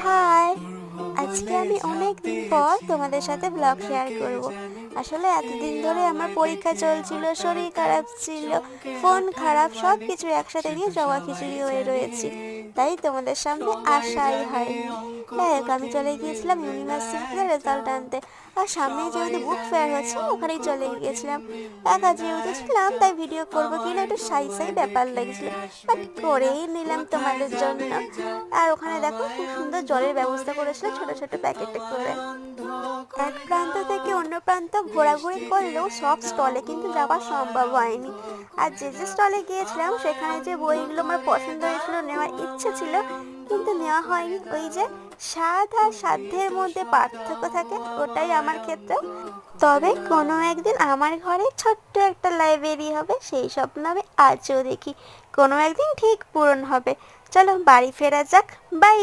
High, আজকে আমি অনেক দিন পর তোমাদের সাথে ব্লগ শেয়ার করব। আসলে এতদিন ধরে আমার পরীক্ষা চলছিল, শরীর খারাপ ছিল, ফোন খারাপ, সব কিছু একসাথে নিয়ে জবা খিচুড়ি হয়ে রয়েছি, তাই তোমাদের সামনে আসাই হয়নি। দেখ, আমি চলে গিয়েছিলাম ইউনিভার্সিটিতে রেজাল্ট আনতে, আর সামনে যেহেতু বুক ফেয়ার হচ্ছে ওখানেই চলে গিয়েছিলাম। একা যেহেতু ছিলাম তাই ভিডিও করবো কিনা একটু সাই সাই ব্যাপার লাগছিল, বাট করেই নিলাম তোমাদের জন্য। আর ওখানে দেখো খুব সুন্দর জলের ব্যবস্থা করেছিল ছোট ছোট প্যাকেটে করে। এক প্রান্ত থেকে অন্য প্রান্ত ঘোরাঘুরি করলেও সব স্টলে কিন্তু যাওয়া সম্ভব হয়নি। আর যে যে স্টলে গিয়েছিলাম সেখানে যে বইগুলো আমার পছন্দ হয়েছিল, নেওয়ার ইচ্ছে ছিল, কিন্তু নেওয়া হয়নি। ওই যে স্বাদ আর সাধ্যের মধ্যে পার্থক্য থাকে, ওটাই আমার ক্ষেত্রে। তবে কোনো একদিন আমার ঘরে ছোট্ট একটা লাইব্রেরি হবে, সেই স্বপ্ন আমি আজও দেখি। কোনো একদিন ঠিক পূরণ হবে। চলো বাড়ি ফেরা যাক, বাই।